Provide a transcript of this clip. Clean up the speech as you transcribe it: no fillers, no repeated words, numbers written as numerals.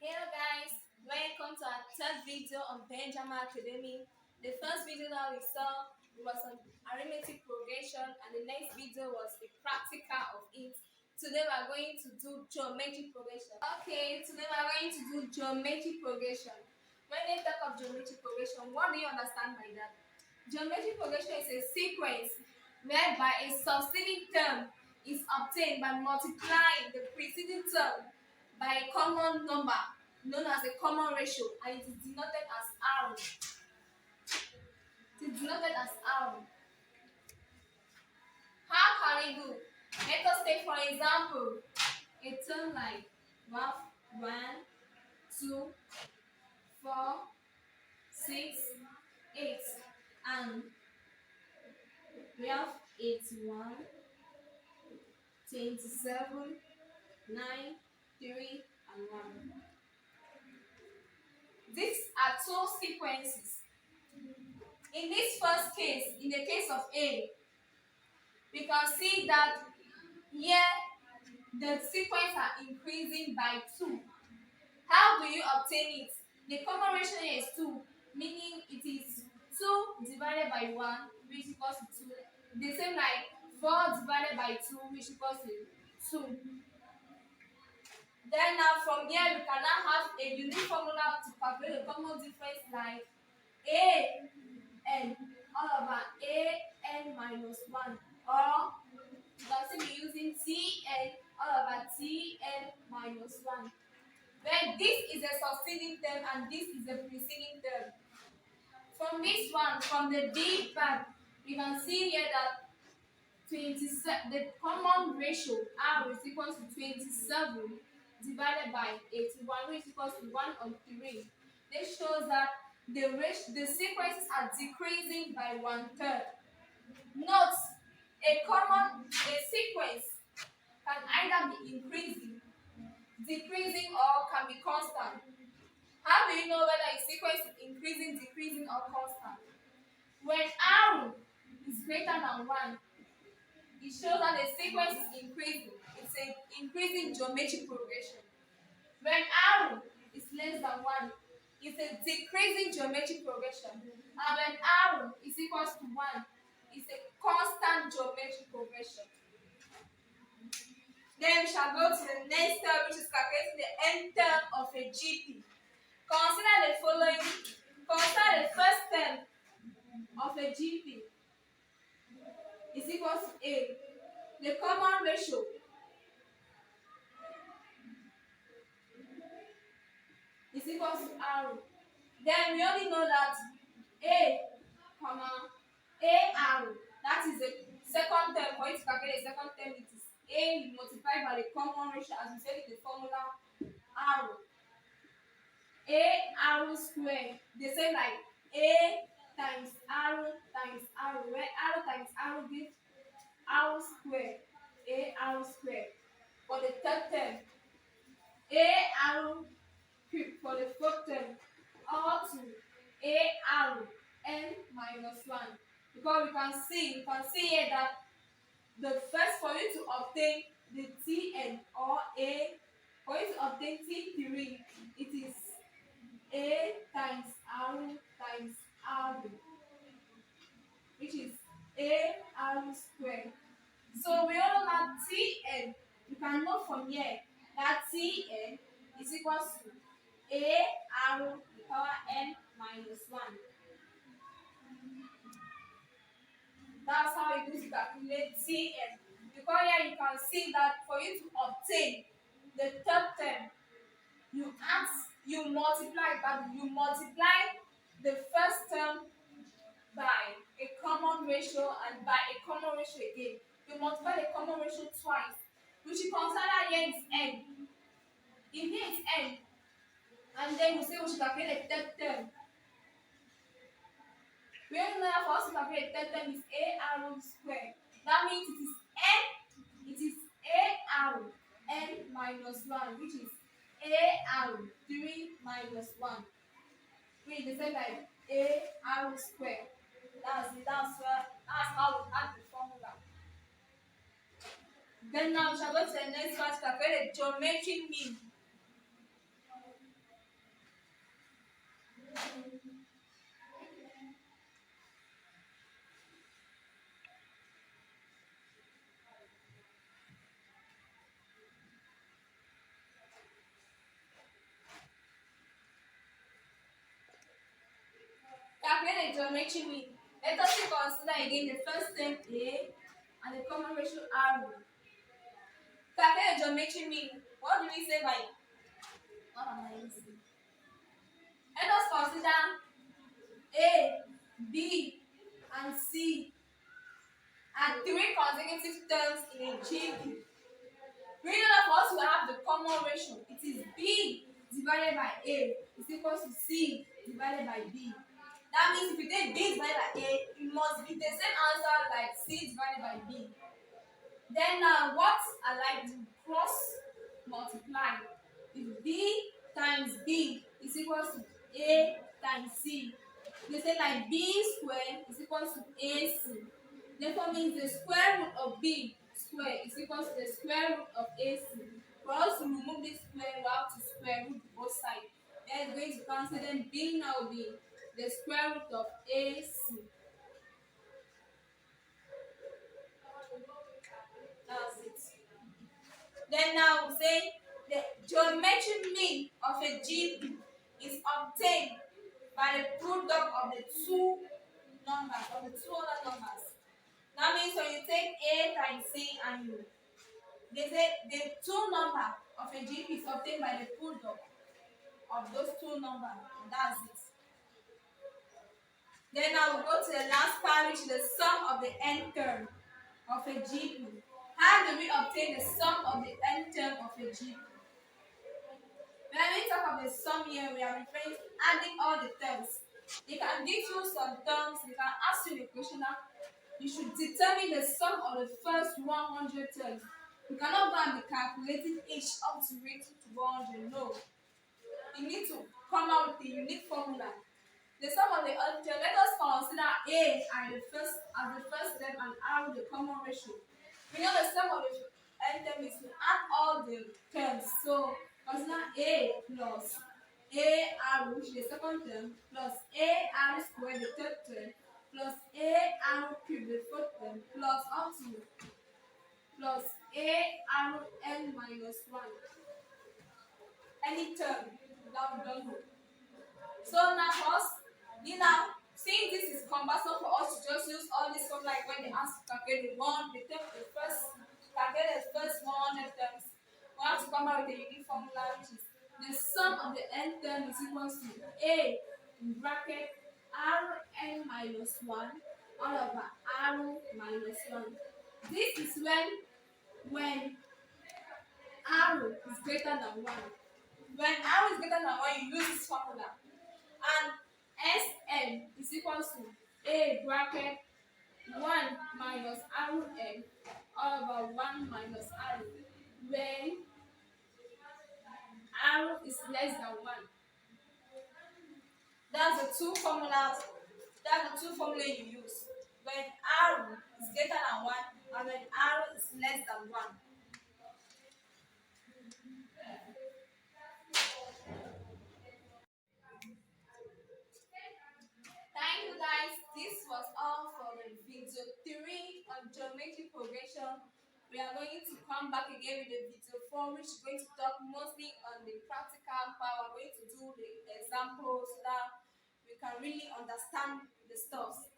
Hello guys, welcome to our third video on Benjamin Academy. The first video that we saw was on arithmetic progression and the next video was a practical of it. Today we are going to do geometric progression. Okay, today we are going to do geometric progression. When they talk of geometric progression, what do you understand by that? Geometric progression is a sequence whereby a succeeding term is obtained by multiplying the preceding term by a common number known as a common ratio, and it is denoted as R. It is denoted as R. How can we do? Let us take for example a term like 1, 2, 4, 6, 8, and we have 81, 27, 9, 3, and 1. These are two sequences. In this first case, in the case of A, we can see that here the sequence are increasing by 2. How do you obtain it? The common ratio is 2, meaning it is 2 divided by 1, which equals to 2. The same like 4 divided by 2, which equals to 2. Then now from here we can now have a unique formula to calculate the common difference like a n all over a n minus 1, or you can still be using t n all over t n minus 1, where this is a succeeding term and this is a preceding term. From this one, from the b part, we can see here that the common ratio r is equal to 27 divided by 81, which is equal to 1 on 3. This shows that the sequences are decreasing by 1/3. Note, a sequence can either be increasing, decreasing, or can be constant. How do you know whether a sequence is increasing, decreasing, or constant? When r is greater than 1, it shows that the sequence is increasing. It's an increasing geometric progression. When r is less than 1, it's a decreasing geometric progression. And when r is equals to 1, it's a constant geometric progression. Then we shall go to the next term, which is calculating the nth term of a GP. Consider the following. Consider the first term of a GP is equals to A. The common ratio is equals to R. Then we only know that A, AR, that is the second term. For it to calculate the second term, it is A multiplied by the common ratio, as we said in the formula R. AR squared, the same like A times R times R, where R times R gives R squared, AR squared. For the third term, AR cubed. For the fourth term, all to AR n minus 1. Because we can see here that for you to obtain the Tn or A, for you to obtain T3, it is A times R times R, which is AR squared. So we all know that Tn, you can know from here that Tn is equals to AR to the power n minus 1. That's how you do to calculate Tn. Because here you can see that for you to obtain the third term, you multiply the first term by a common ratio and by a common ratio again. You multiply the common ratio twice, which you consider here is n. If here is n, and then we say we should calculate the third term. We only know that for us to calculate the third term is AR squared. That means it is AR n minus 1, which is AR 3 minus 1. Which is the same like AR squared. That's how we add the formula. Then now we shall go to the next part to calculate the geometric mean. Calculate the geometry mean. Let us consider again the first term A and the common ratio R. Calculate the geometry mean. What do we say by what am I using? Let us consider A, B, and C and three consecutive terms in a GP. We know that for us to have the common ratio, it is B divided by A is equal to C divided by B. That means if you take B divided by A, it must be the same answer like C divided by B. Then what I like to cross multiply. If B times B is equal to A times C, they say like B squared is equal to AC. Therefore means the square root of B square is equal to the square root of AC. For us to remove this square, we have to square root both sides. Then it's going to cancel, then B now will be the square root of AC. That's it. Then now we say the geometric mean of a GP is obtained by the product of the two numbers, of the two other numbers. That means when you take A times C and you, they say the two number of a GP is obtained by the product of those two numbers. That's it. Then I will go to the last part, which is the sum of the n term of a GP. How do we obtain the sum of the n term of a GP? When we talk of the sum here, we are referring to adding all the terms. They can give you some terms, they can ask you the question that you should determine the sum of the first 100 terms. You cannot go and be calculating each up to reach to 100. No. You need to come out with a unique formula. The sum of the other term, let us consider A as the first term and R the common ratio. We know the sum of the n term is to add all the terms. So consider A plus AR, which is the second term, plus AR squared, the third term, plus AR cubed, the fourth term, plus up to plus ARN minus 1. Any term that we don't know. So now first, since this is cumbersome for us to just use all this stuff like when they ask to calculate the first 100 terms, we have to come out with a unique formula, which is the sum of the n term is equal to A in bracket Rn minus 1 all over R minus 1. This is when R is greater than 1. When R is greater than 1, you use this formula. And Sn is equal to A bracket 1 minus Rn all over 1 minus R when R is less than 1. That's the two formulas. That's the two formulas you use. When R is greater than 1 and when R is less than 1. Thank you guys. This was all for the video 3 on geometry progression. We are going to come back again with the video 4, which is going to talk mostly on the practical part. We're going to do the examples so that we can really understand the stuff.